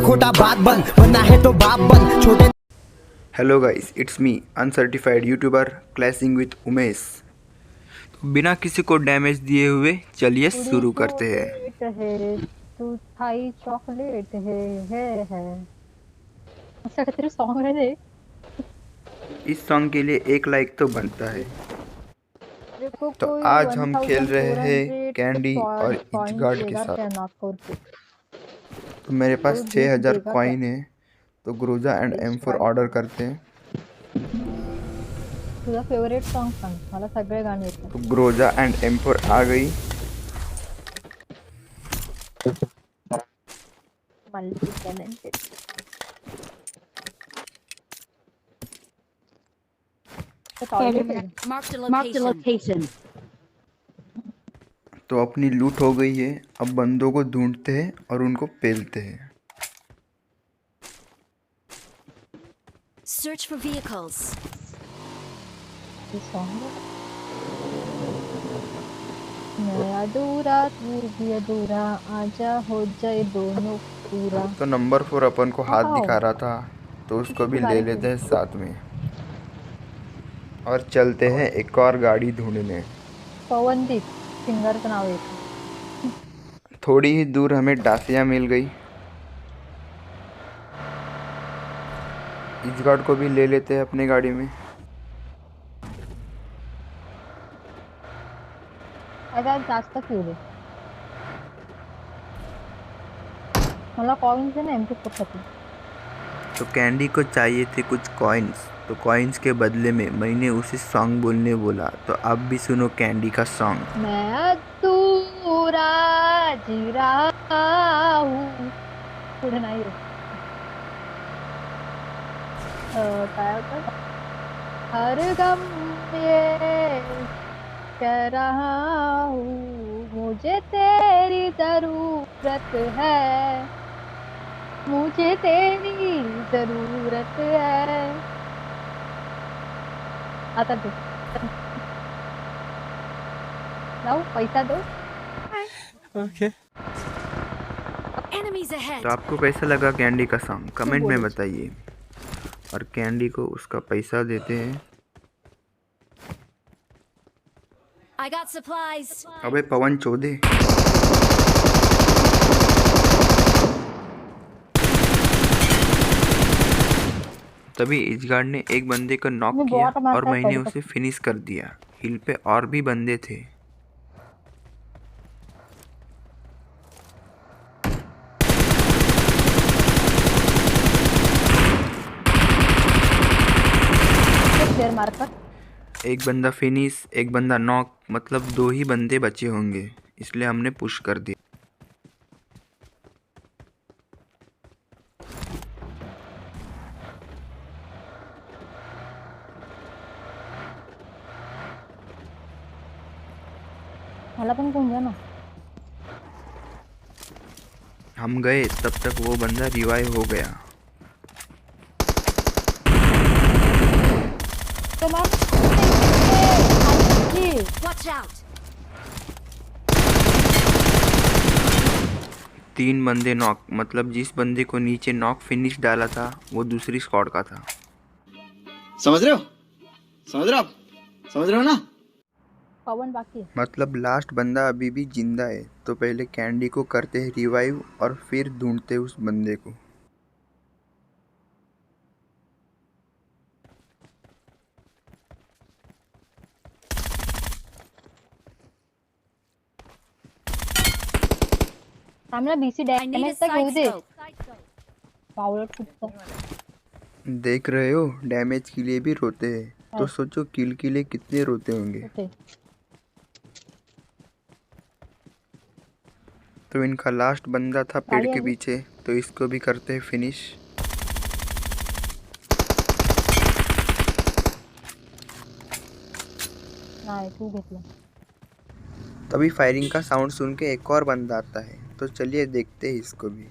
खोटा बात बन, बनना है तो बाप बन छोटे। Hello guys, it's me uncertified YouTuber clashing with Umesh. तो बिना किसी को डैमेज दिए हुए चलिए पूरी शुरू करते हैं। चॉकलेट है तू थाई चॉकलेट है अच्छा तेरे सॉन्ग है देख। इस सॉन्ग के लिए 1 लाइक तो बनता है। मेरे को तो कोई आज हम खेल रहे हैं 1400 कैंडी और कॉइन्स इचगार्ड के देगा क्या साथ। नॉक करके। तो मेरे पास कोई गिफ्ट 6000 देगा क्या। कॉइन है। तो Groza and M4 strike order करते हैं। तुझा फेवरेट सॉन्ग सांग, मला सगळे गाणे येतात। तो ग्रोजा एंड M4 आ गई। Multi talented. तो टॉयलेट है। Marked a location. तो अपनी लूट हो गई है। अब बंदों को ढूंढते हैं और उनको पेलते हैं। Search for vehicles. ये सॉन्ग है। मैं अधूरा तू भी अधूरा, आजा हो जाए दोनों पूरा। तो नंबर 4 अपन को हाथ वाओ, दिखा रहा था, तो उसको भी कितनी ले बारीक है। लेते हैं साथ में और चलते हैं एक और गाड़ी ढूंढने। पवनदीप सिंगरचं नाव आहे। थोड़ी ही दूर हमें डासिया मिल गई। इस गार्ड को भी ले लेते हैं अपनी गाड़ी में। अगर जास्त फ्यूल आहे मला कॉइन्स है ना M4 साठी। तो कैंडी को चाहिए थे कुछ कॉइन्स, तो कॉइन्स के बदले में मैंने उसे सॉन्ग बोलने बोला। तो अब भी सुनो कैंडी का सॉन्ग। मैं अधूरा जी रहा हूँ। पुढे नाही रे। काय होतं, हर गम ये कह रहा हूँ, मुझे तेरी जरूरत है, मुझे तेरी जरूरत है। आता दे लाओ, पैसा दो। Enemies ahead. तो आपको कैसा लगा कैंडी का सॉन्ग कमेंट में बोले। बताइए। और कैंडी को उसका पैसा देते हैं। I got supplies. अबे पवन चौधे, तभी इजगार्ड ने एक बंदे को नॉक तुम्ही किया बॉट और मारताय मैंने पडतात। उसे फिनिश कर दिया। हिल पे और भी बंदे थे। शेअर मारतात। एक बंदा फिनिश, एक बंदा नॉक, मतलब 2 ही बंदे बचे होंगे, इसलिए हमने पुश कर दिया। मला पण कोण द्या ना। हम गए तब तक वो बंदा रिवाइव हो गया। तो मैम जी Watch out. 3 बंदे नॉक, मतलब जिस बंदे को नीचे नॉक फिनिश डाला था वो दूसरी स्क्वाड का था। समझ रहे हो, समझ रहे हो आप, समझ रहे हो ना। पवन बाकी है। मतलब लास्ट बंदा अभी भी जिंदा है। तो पहले कैंडी को करते हैं रिवाइव और फिर ढूंढते उस बंदे को। सामने BC I need a damage तक घेऊ side दे। scope. पावलट कुत्ता। देख रहे हो, डैमेज के लिए भी रोते हैं, तो सोचो किल के लिए कितने रोते होंगे। ओके तो इनका लास्ट बंदा था पेड़ गाड़ी के आली। पीछे, तो इसको भी करते हैं फिनिश। नाही तू घेतलं। तभी फायरिंग का साउंड सुन के एक और बंदा आता है, तो चलिए देखते हैं इसको भी।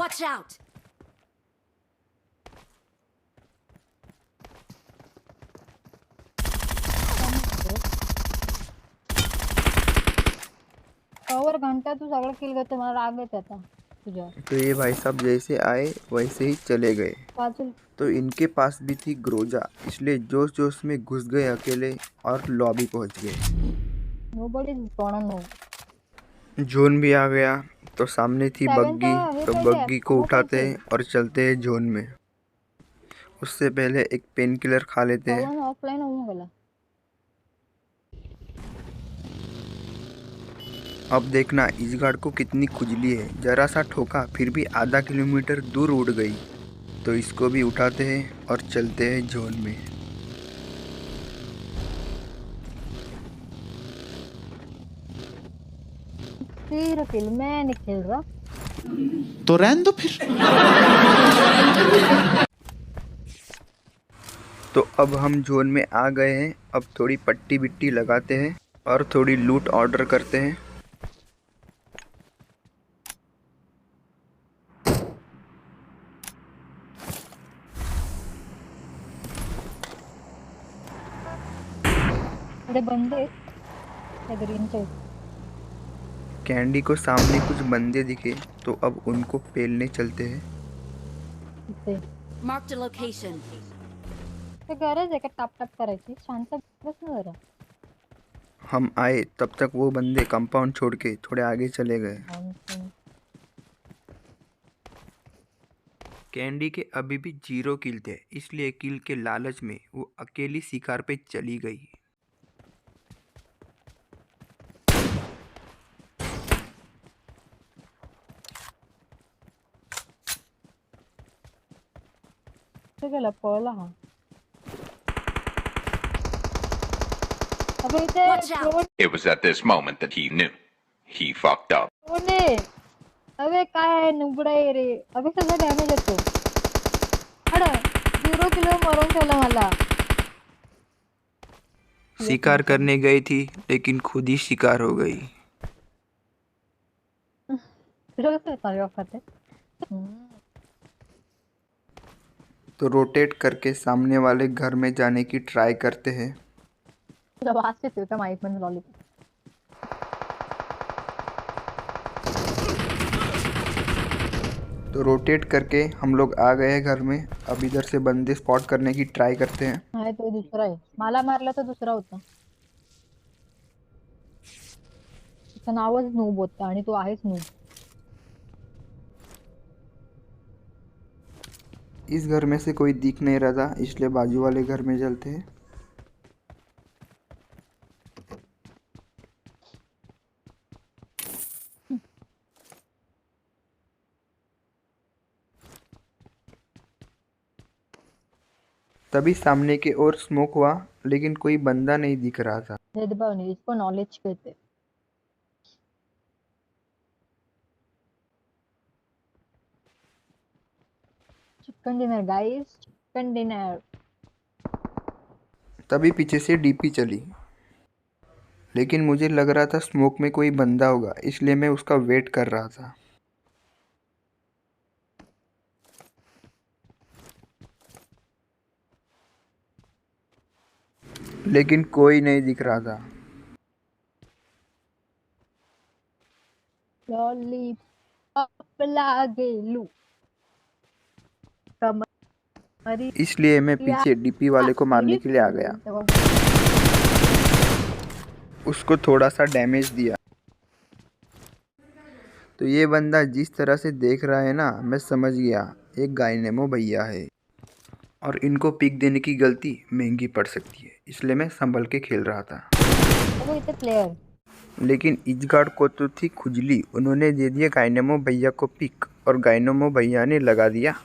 Watch out! कवर घंटा तू सगळं किल करतो मला राग येते आता तुझ्यावर. तो ये भाई साहब जैसे आए वैसे ही चले गए। वाचून तो इनके पास भी थी ग्रोजा, इसलिए जोश जोश में घुस गए अकेले और लॉबी पहुंच गए। Nobody is gonna know. Jon भी आ गया तो सामने थी सेवन बग्गी, हे तो पाहिजे, बग्गी को हो उठाते पाहिजे. हैं और चलते हैं जोन में। उससे पहले एक पेन किलर खा लेते हैं। पवन ऑफलाईन होऊन गेला. अब देखना इस गार्ड को कितनी खुजली है, जरा सा ठोका फिर भी आधा किलोमीटर दूर उड़ गई। तो इसको भी उठाते हैं और चलते हैं जोन में। तीर किल मैं नहीं खेल रहा. तो रहने दो फिर। तो अब हम जोन में आ गए हैं। अब थोड़ी पट्टी बिट्टी लगाते हैं और थोड़ी लूट ऑर्डर करते हैं। थोडे बंदे त्या ग्रीनचे. कैंडी को सामने कुछ बंदे दिखे तो अब उनको पेलने चलते हैं। इथे Marked a location. ते गरज आहे का टाप टाप करायची. शांत बस ना जरा. हम आए तब तक वो बंदे कंपाउंड छोड़ के थोड़े आगे चले गए। कैंडी के अभी भी 0 किल थे, इसलिए किल के लालच में वो अकेली शिकार पे चली गई। ते गेला पळला हा. अबे इथे Watch out. Drone It was at this moment that he knew. He fucked up. आहे. अबे काय नुबडा आहे रे. अबे सगळं डॅमेज येतो. अड 0 किलो मरून ठेवला मला. शिकार करने गई थी लेकिन खुद ही शिकार हो गई। तुझ्या कसं येतात ऑफ करते. तो रोटेट करके सामने वाले घर में जाने की ट्राई करते हैं। तुला वास येतोय का माईक मध्ये लॉलीपॉप. तो रोटेट करके हम लोग आ गए हैं घर में। अब इधर से बंदे स्पॉट करने की ट्राई करते हैं। नाही तो दुसरा आहे. मला मारला तो दुसरा होता. त्याचं नावच नूब होतं आणि तो आहेच नूब. इस घर में से कोई दिख नहीं रहा था, इसलिए बाजू वाले घर में चलते हैं। तभी सामने की ओर स्मोक हुआ, लेकिन कोई बंदा नहीं दिख रहा था। भेदभाव नाही. इसको नॉलेज कहते. Chicken dinner guys. Chicken dinner. तभी पीछे से डीपी चली, लेकिन मुझे लग रहा था स्मोक में कोई बंदा होगा, इसलिए मैं उसका वेट कर रहा था। लेकिन कोई नहीं दिख रहा था। लॉलीपॉप लागेलू. कमरी इसलिए मैं पीछे डीपी वाले को मारने के लिए आ गया। उसको थोड़ा सा डैमेज दिया। तो ये बंदा जिस तरह से देख रहा है ना, मैं समझ गया एक गायनेमो भैया है और इनको पिक देने की गलती महंगी पड़ सकती है, इसलिए मैं संभल के खेल रहा था। वो इथे प्लेयर. लेकिन इस गार्ड को तो थी खुजली, उन्होंने दे दिया गायनेमो भैया को पिक और गायनेमो भैया ने लगा दिया।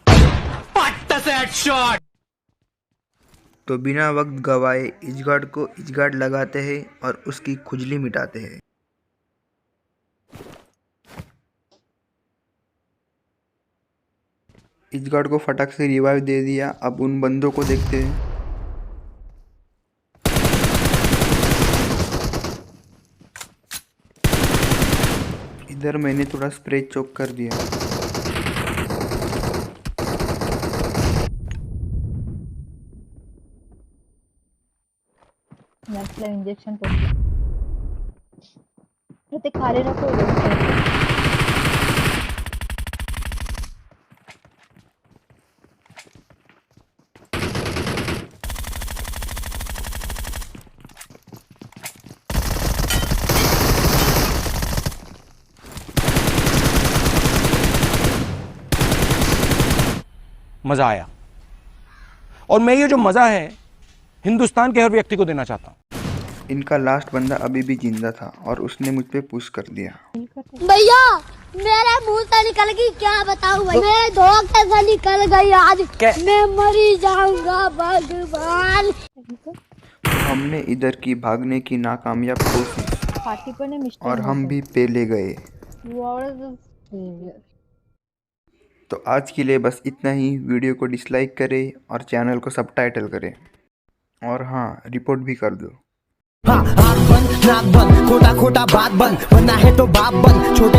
तो बिना वक्त गवाए इस गार्ड को इस गार्ड लगाते हैं और उसकी खुजली मिटाते हैं। इस गार्ड को फटाक से रिवाइव दे दिया। अब उन बंदों को देखते हैं। इधर मैंने थोड़ा स्प्रे चोक कर दिया। नॅक्सला इंजेक्शन करतो. ते खाली नको उडवू. मज़ा आया और मैं ये जो मज़ा है हिंदुस्तान के हर व्यक्ति को देना चाहता हूँ. इनका लास्ट बंदा अभी भी जिंदा था और उसने मुझ पे पुश कर दिया. भैया मेरे मुंह से निकल गई, क्या बताऊं भाई, मेरे धोखे से निकल गई आज, मैं मरी जाऊंगा भगवान. हमने इधर की भागने की नाकामयाब कोशिश पार्टी पण आहे मिस्टर. और हम भी पेले गए. तो आज के लिए बस इतना ही. वीडियो को डिसलाइक करें और चैनल को सबटाइटल करें और हाँ, रिपोर्ट भी कर दो. आँख बंद नाक बंद, खोटा खोटा बात बंद, बनना है तो बाप बंद, छोटे